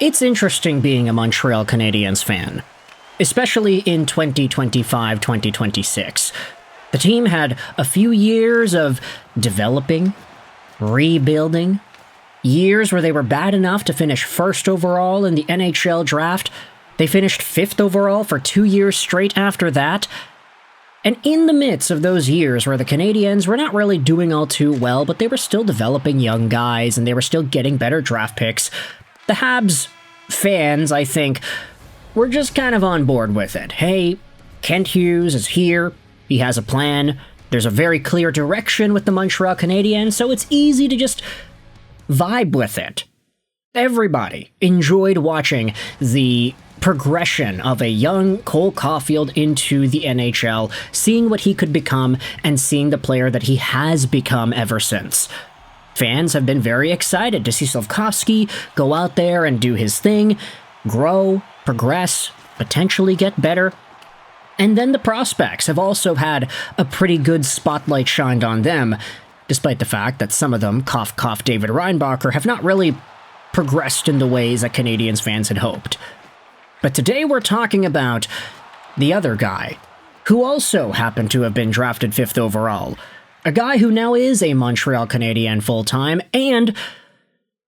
It's interesting being a Montreal Canadiens fan, especially in 2025-2026. The team had a few years of developing, rebuilding, years where they were bad enough to finish first overall in the NHL Draft. They finished fifth overall for 2 years straight after that. And in the midst of those years where the Canadiens were not really doing all too well, but they were still developing young guys and they were still getting better draft picks, the Habs fans, I think, were just kind of on board with it. Hey, Kent Hughes is here. He has a plan. There's a very clear direction with the Montreal Canadiens, so it's easy to just vibe with it. Everybody enjoyed watching the progression of a young Cole Caulfield into the NHL, seeing what he could become and seeing the player that he has become ever since. Fans have been very excited to see Slafkovsky go out there and do his thing, grow, progress, potentially get better. And then the prospects have also had a pretty good spotlight shined on them, despite the fact that some of them, cough cough David Reinbacher, have not really progressed in the ways that Canadiens fans had hoped. But today we're talking about the other guy, who also happened to have been drafted 5th overall. A guy who now is a Montreal Canadien full-time, and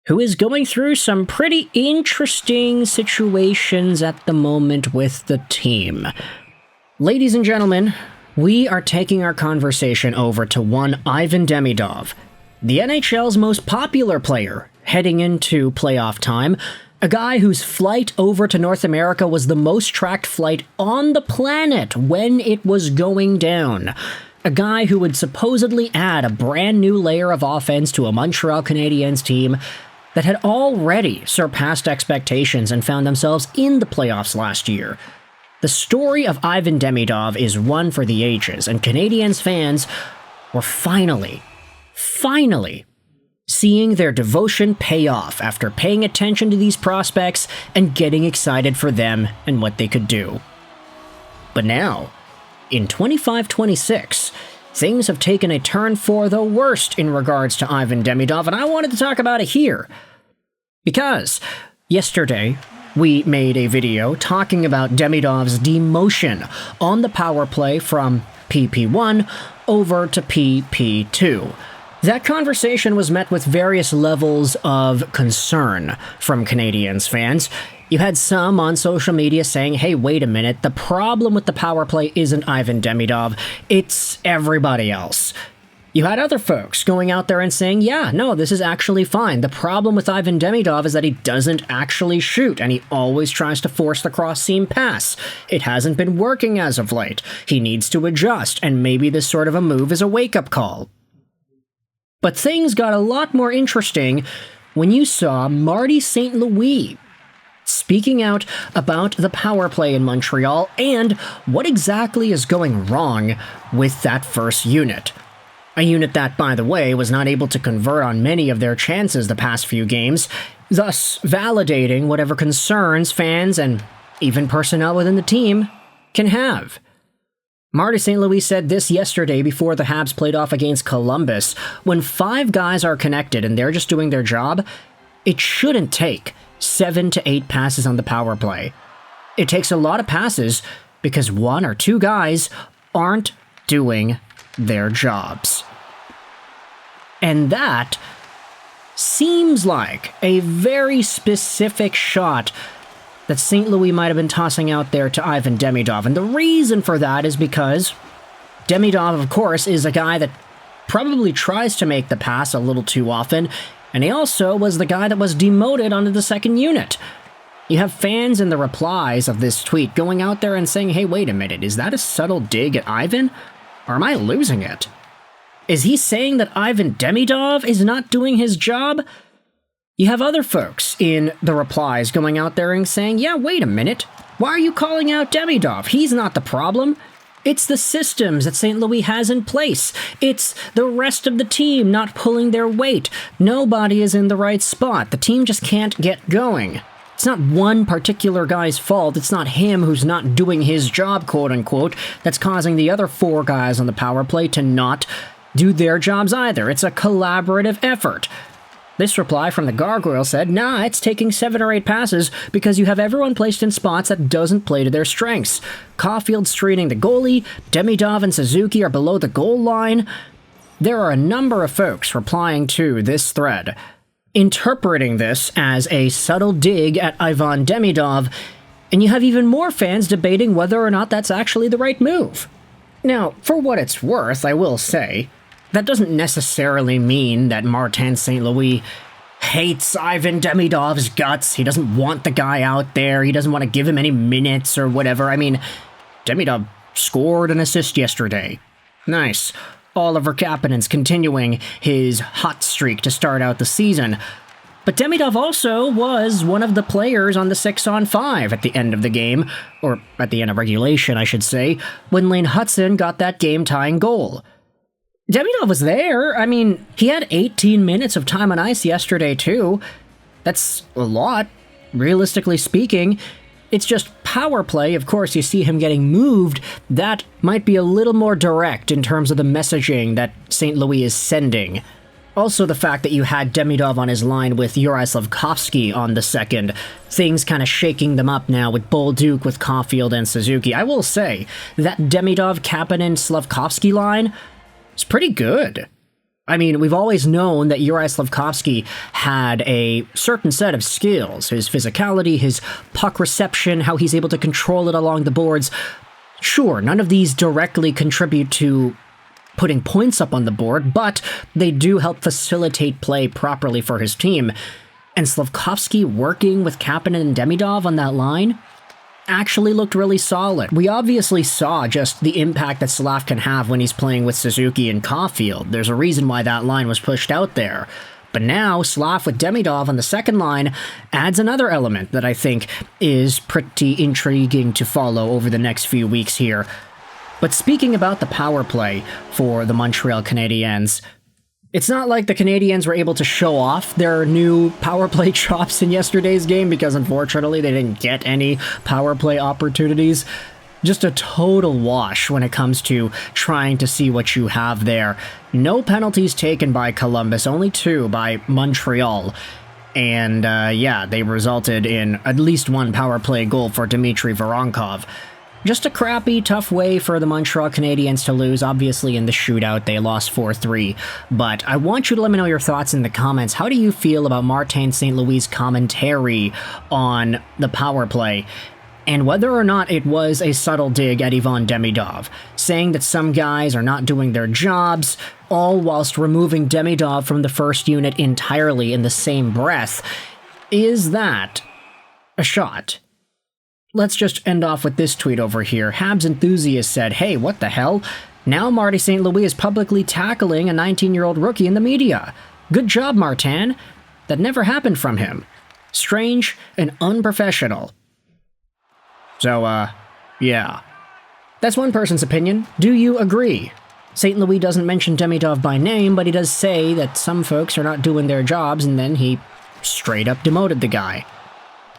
who is going through some pretty interesting situations at the moment with the team. Ladies and gentlemen, we are taking our conversation over to one Ivan Demidov, the NHL's most popular player heading into playoff time, a guy whose flight over to North America was the most tracked flight on the planet when it was going down. A guy who would supposedly add a brand new layer of offense to a Montreal Canadiens team that had already surpassed expectations and found themselves in the playoffs last year. The story of Ivan Demidov is one for the ages, and Canadiens fans were finally seeing their devotion pay off after paying attention to these prospects and getting excited for them and what they could do. But now, in 25-26, things have taken a turn for the worst in regards to Ivan Demidov, and I wanted to talk about it here. Because yesterday, we made a video talking about Demidov's demotion on the power play from PP1 over to PP2. That conversation was met with various levels of concern from Canadiens fans. You had some on social media saying, hey, wait a minute, the problem with the power play isn't Ivan Demidov, it's everybody else. You had other folks going out there and saying, yeah, no, this is actually fine. The problem with Ivan Demidov is that he doesn't actually shoot, and he always tries to force the cross-seam pass. It hasn't been working as of late. He needs to adjust, and maybe this sort of a move is a wake-up call. But things got a lot more interesting when you saw Marty St. Louis speaking out about the power play in Montreal and what exactly is going wrong with that first unit. A unit that, by the way, was not able to convert on many of their chances the past few games, thus validating whatever concerns fans and even personnel within the team can have. Marty St. Louis said this yesterday before the Habs played off against Columbus. When 5 guys are connected and they're just doing their job, it shouldn't take 7 to 8 passes on the power play. It takes a lot of passes because 1 or 2 guys aren't doing their jobs. And that seems like a very specific shot that St. Louis might have been tossing out there to Ivan Demidov. And the reason for that is because Demidov, of course, is a guy that probably tries to make the pass a little too often, and he also was the guy that was demoted onto the second unit. You have fans in the replies of this tweet going out there and saying, hey, wait a minute, is that a subtle dig at Ivan? Or am I losing it? Is he saying that Ivan Demidov is not doing his job? You have other folks in the replies going out there and saying, yeah, wait a minute, why are you calling out Demidov? He's not the problem. It's the systems that St. Louis has in place. It's the rest of the team not pulling their weight. Nobody is in the right spot. The team just can't get going. It's not one particular guy's fault. It's not him who's not doing his job, quote-unquote, that's causing the other 4 guys on the power play to not do their jobs either. It's a collaborative effort. This reply from the gargoyle said, "Nah, it's taking 7 or 8 passes because you have everyone placed in spots that doesn't play to their strengths. Caulfield's screening the goalie, Demidov and Suzuki are below the goal line." There are a number of folks replying to this thread, interpreting this as a subtle dig at Ivan Demidov, and you have even more fans debating whether or not that's actually the right move. Now, for what it's worth, I will say, that doesn't necessarily mean that Martin St. Louis hates Ivan Demidov's guts. He doesn't want the guy out there. He doesn't want to give him any minutes or whatever. I mean, Demidov scored an assist yesterday. Nice. Oliver Kapanen's continuing his hot streak to start out the season. But Demidov also was one of the players on the 6-on-5 at the end of the game, or at the end of regulation, I should say, when Lane Hutson got that game-tying goal. Demidov was there. I mean, he had 18 minutes of time on ice yesterday, too. That's a lot, realistically speaking. It's just power play. Of course, you see him getting moved. That might be a little more direct in terms of the messaging that St. Louis is sending. Also, the fact that you had Demidov on his line with Juraj Slafkovsky on the second, things kind of shaking them up now with Bolduc, with Caulfield, and Suzuki. I will say, that Demidov, Kapanen, Slafkovsky line is pretty good. I mean, we've always known that Juraj Slafkovsky had a certain set of skills. His physicality, his puck reception, how he's able to control it along the boards. Sure, none of these directly contribute to putting points up on the board, but they do help facilitate play properly for his team. And Slafkovsky working with Kapanen and Demidov on that line actually looked really solid. We obviously saw just the impact that Slav can have when he's playing with Suzuki and Caulfield. There's a reason why that line was pushed out there. But now, Slav with Demidov on the second line adds another element that I think is pretty intriguing to follow over the next few weeks here. But speaking about the power play for the Montreal Canadiens, it's not like the Canadiens were able to show off their new power play chops in yesterday's game because unfortunately they didn't get any power play opportunities. Just a total wash when it comes to trying to see what you have there. No penalties taken by Columbus, only 2 by Montreal. And yeah, they resulted in at least 1 power play goal for Dmitry Voronkov. Just a crappy, tough way for the Montreal Canadiens to lose. Obviously, in the shootout, they lost 4-3. But I want you to let me know your thoughts in the comments. How do you feel about Martin St. Louis' commentary on the power play? And whether or not it was a subtle dig at Ivan Demidov, saying that some guys are not doing their jobs, all whilst removing Demidov from the first unit entirely in the same breath. Is that a shot? Let's just end off with this tweet over here. Habs Enthusiast said, "Hey, what the hell? Now Marty St. Louis is publicly tackling a 19-year-old rookie in the media. Good job, Martin. That never happened from him. Strange and unprofessional." So, yeah. That's one person's opinion. Do you agree? St. Louis doesn't mention Demidov by name, but he does say that some folks are not doing their jobs, and then he straight up demoted the guy.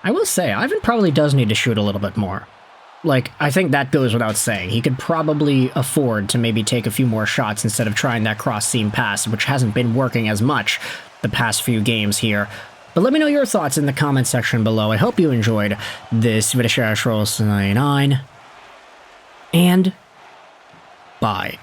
I will say, Ivan probably does need to shoot a little bit more. Like, I think that goes without saying. He could probably afford to maybe take a few more shots instead of trying that cross-seam pass, which hasn't been working as much the past few games here. But let me know your thoughts in the comment section below. I hope you enjoyed this video. And bye.